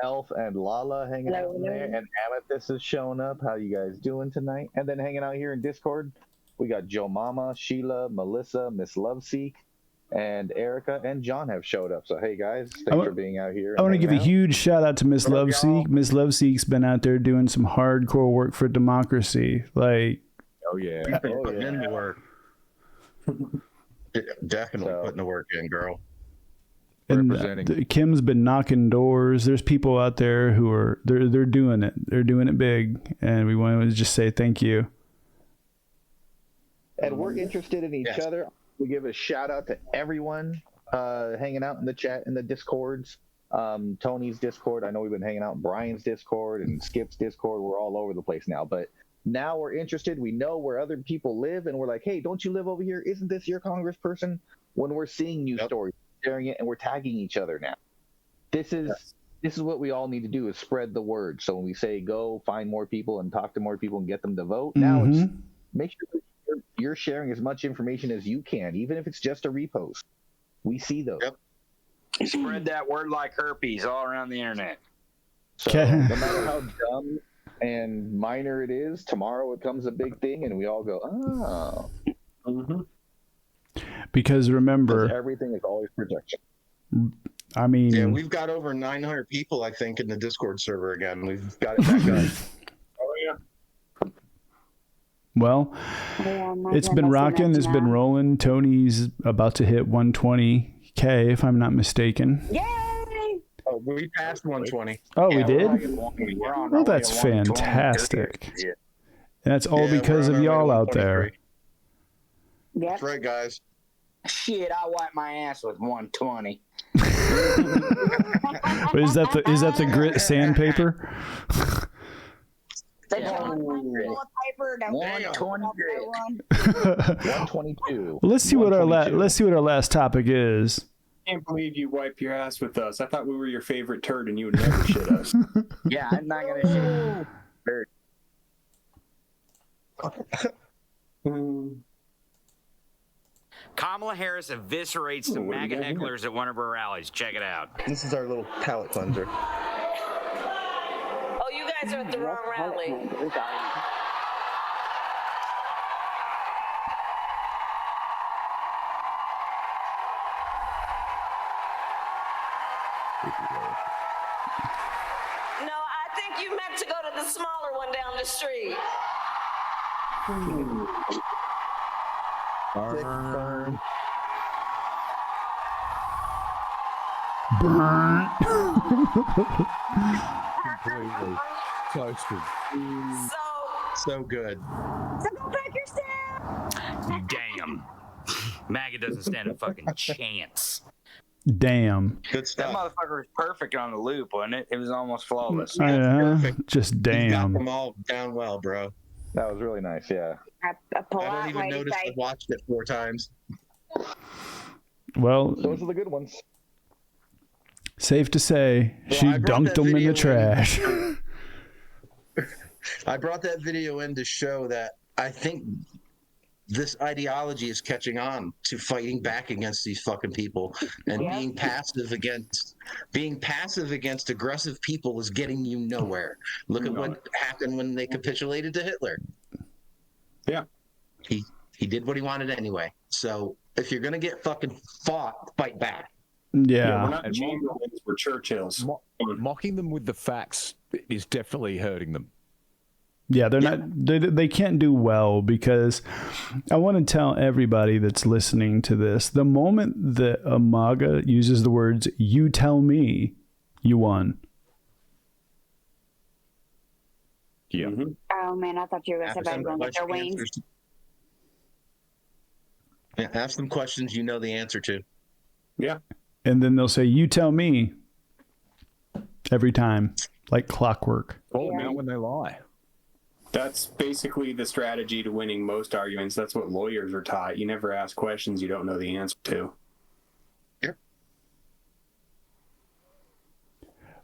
Elf, and Lala hanging out in there. And Amethyst is showing up. How you guys doing tonight? And then hanging out here in Discord, we got Joe Mama, Sheila, Melissa, Miss Loveseek, and Erica and John have showed up. So, hey, guys, thanks for being out here. I want to give a huge shout out to Miss Loveseek. Miss Loveseek's been out there doing some hardcore work for democracy. Like, oh, yeah. Putting in the work. Definitely putting the work in, girl. And Kim's been knocking doors. There's people out there who are they're doing it. They're doing it big, and we want to just say thank you. And we're interested in each other. We give a shout out to everyone hanging out in the chat in the Discords. Tony's Discord. I know we've been hanging out in Brian's Discord and Skip's Discord. We're all over the place now, but now we're interested. We know where other people live, and we're like, hey, don't you live over here? Isn't this your congressperson? When we're seeing news stories, sharing it, and we're tagging each other now. This is what we all need to do, is spread the word. So when we say go find more people and talk to more people and get them to vote, now it's make sure that you're sharing as much information as you can, even if it's just a repost. We see those. Spread that word like herpes all around the internet. So no matter how dumb and minor it is. Tomorrow it becomes a big thing, and we all go, oh. Mm-hmm. Because remember, everything is always projection. I mean, Yeah, we've got over 900 people, I think, in the Discord server again. We've got it back up. Oh yeah. well, it's been rocking. It's been rolling. Tony's about to hit 120K, if I'm not mistaken. Yay! Oh, we passed 120. Oh, Yeah, we did? we're on Well, our way that's to 120. fantastic. Yeah. And that's all Yeah, because we're of on our way y'all to out there. 123. Yep. That's right, guys. Shit, I wipe my ass with 120. But is that the grit sandpaper? The Yeah. toilet paper. Don't 120 122. Let's see what our last topic is. I can't believe you wipe your ass with us. I thought we were your favorite turd and you would never shit us. Yeah, I'm not gonna shit. Kamala Harris eviscerates the Ooh, what do MAGA we got here? hecklers at one of her rallies. Check it out. This is our little palate cleanser. Oh, you guys are at the wrong rally. No, I think you meant to go to the smaller one down the street. Burn. Burn. Completely toasted. So good. So go back yourself. Damn. MAGA doesn't stand a fucking chance. Damn. Good That stuff. motherfucker was perfect on the loop, wasn't it? It was almost flawless. Perfect. Just You got damn. them all down well, bro. That was really nice, yeah. A I don't polite even way to notice say, I've watched it 4 times. Well, Those are the good ones. safe to say, Well, she I brought dunked that them in video the trash. I brought that video in to show that I think this ideology is catching on to fighting back against these fucking people, and being passive against aggressive people is getting you nowhere. Look at what happened when they capitulated to Hitler. Yeah. He did what he wanted anyway. So if you're gonna get fucking fought, fight back. We're Yeah. not Chamberlains, we're Churchills. Mocking them with the facts is definitely hurting them. Yeah, they're not. They can't do well, because I want to tell everybody that's listening to this: the moment that a MAGA uses the words "you tell me," you won. Yeah. Mm-hmm. oh man, I thought you were going to say Ask they them were going to get their wings. answers. Yeah, ask them questions you know the answer to. Yeah. And then they'll say, "You tell me," every time, like clockwork. Call them out when they lie. That's basically the strategy to winning most arguments. That's what lawyers are taught. You never ask questions you don't know the answer to.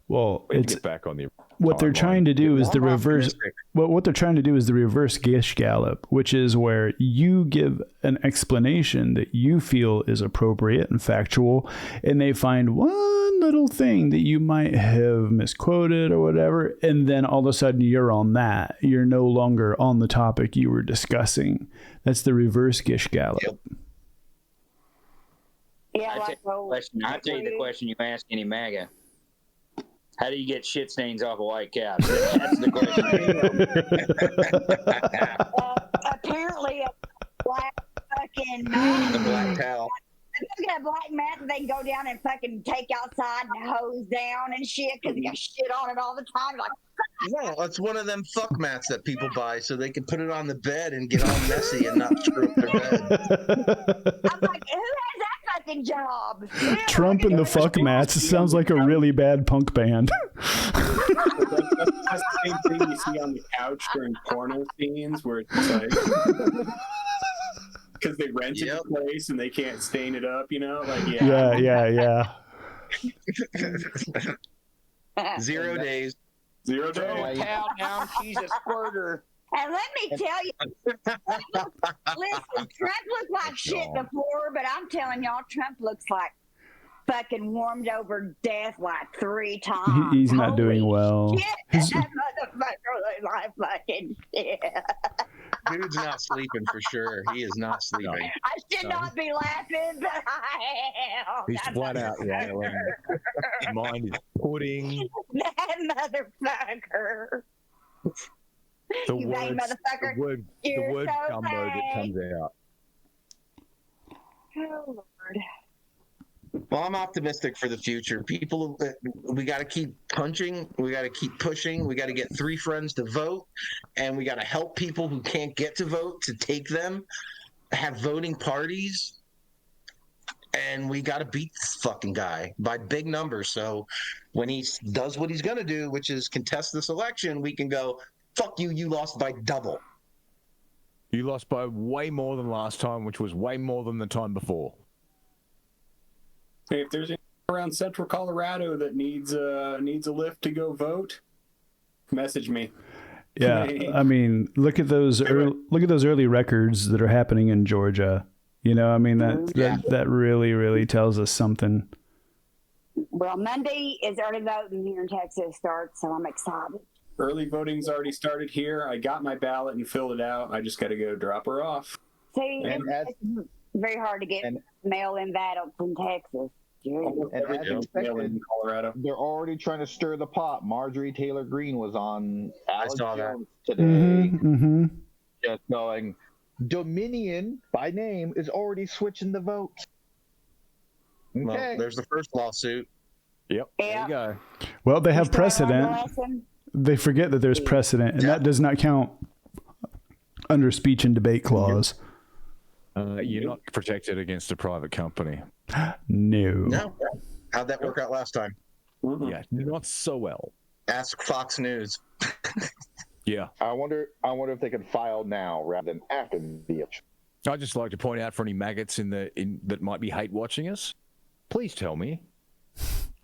Well, We need to it's get back on the what they're timeline. trying to do is the I'm reverse. optimistic. Well, what they're trying to do is the reverse Gish Gallop, which is where you give an explanation that you feel is appropriate and factual, and they find one little thing that you might have misquoted or whatever, and then all of a sudden you're on that. You're no longer on the topic you were discussing. That's the reverse Gish Gallop. Yep. Yeah, like I'll tell you the question you ask any MAGA. How do you get shit stains off a white couch? That's the question. apparently a black fucking mat. The black towel. Look at a black mat that they can go down and fucking take outside and hose down and shit because you got shit on it all the time. Like, No, it's one of them fuck mats that people buy so they can put it on the bed and get all messy and not screw up their bed. I'm like, who has that fucking job? Yeah, Trump and the fuck mats. It sounds like a really bad punk band. That's the same thing you see on the couch during porno scenes where it's like because they rented Yep. the place and they can't stain it up, you know? Like, Yeah. 0 days. 0 Throw a day. towel down, she's a squirter. And let me tell you, listen, Trump looked like shit before, but I'm telling y'all, Trump looks like fucking warmed over death like 3 times. He's not doing well. Shit, that motherfucker looks like fucking shit. Dude's not sleeping for sure. He is not sleeping. I should not be laughing, but I am. He's flat out wailing. His mind is pudding. That motherfucker. The You vain motherfucker. the word so gumbo that comes out. Oh, Lord. Well, I'm optimistic for the future. People, we got to keep punching. We got to keep pushing. We got to get 3 friends to vote, and we got to help people who can't get to vote to take them. Have voting parties, and we got to beat this fucking guy by big numbers. So when he does what he's gonna do, which is contest this election, we can go, "Fuck you! You lost by double." You lost by way more than last time, which was way more than the time before. Hey, if there's anyone around Central Colorado that needs a lift to go vote, message me. Yeah, I mean, look at those early records that are happening in Georgia. You know, I mean that really tells us something. Well, Monday is early voting here in Texas starts, so I'm excited. Early voting's already started here. I got my ballot and filled it out. I just got to go drop her off. See, it's very hard to get mail-in ballots in Texas. And as expected, Colorado. They're already trying to stir the pot. Marjorie Taylor Greene was on Alex Jones today, just going, Dominion, by name, is already switching the vote. Okay. Well, there's the first lawsuit. Yep. There you go. Well, they have precedent. They forget that there's precedent, and that does not count under speech and debate clause. You're not protected against a private company. No. How'd that work out last time? Yeah, not so well. Ask Fox News. Yeah. I wonder if they could file now rather than after the election. I'd just like to point out for any maggots that might be hate watching us, please tell me,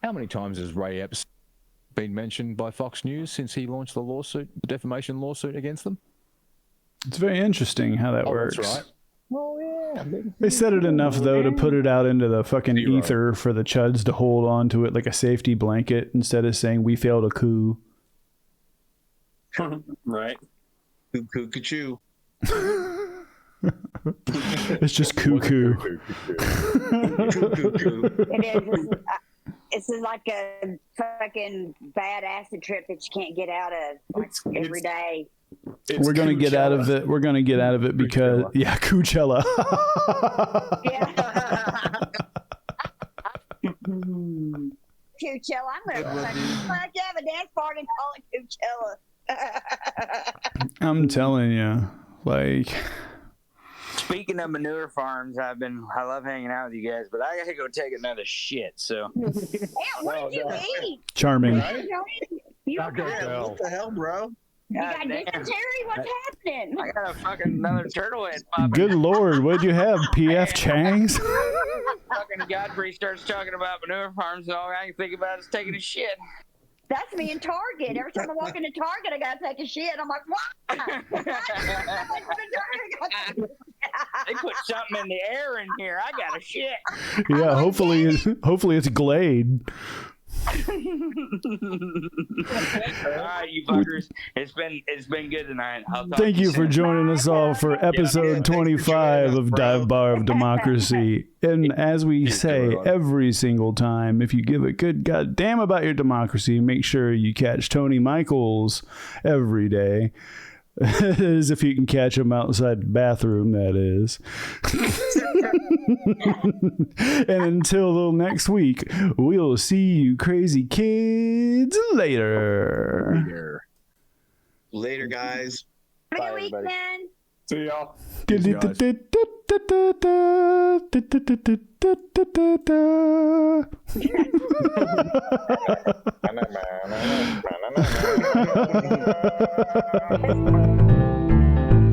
how many times has Ray Epps been mentioned by Fox News since he launched the defamation lawsuit against them? It's very interesting how that works. That's right. Oh, yeah. They said it enough, though, to put it out into the fucking ether for the chuds to hold on to it like a safety blanket instead of saying we failed a coup. Right. Cuckoo. It's just cuckoo. It is. It's like a fucking bad acid trip that you can't get out of every day. We're going to get out of it. We're going to get out of it because, Coachella. Coachella. I'm going to have a dance party and call it Coachella. I'm telling you, like. Speaking of manure farms, I love hanging out with you guys, but I gotta go take another shit. So. Damn, what did you eat? Charming. You What the hell, bro? You got dysentery? What's happening? I got a fucking another turtle head popping. Good Lord, what'd you have? P.F. Chang's? Fucking Godfrey starts talking about manure farms, and all I can think about is taking a shit. That's me in Target. Every time I walk into Target, I gotta take a shit. I'm like, what? They put something in the air in here. I got a shit. Yeah, hopefully it's Glade. All right, you fuckers. It's been good tonight. Thank you for joining us all for episode 25 of Bar of DeMOCKracy. And as we say every single time, if you give a good goddamn about your democracy, make sure you catch Tony Michaels every day. As if you can catch him outside the bathroom, that is. And until next week, we'll see you crazy kids later. Later, guys. Have a good weekend. See y'all. Guys.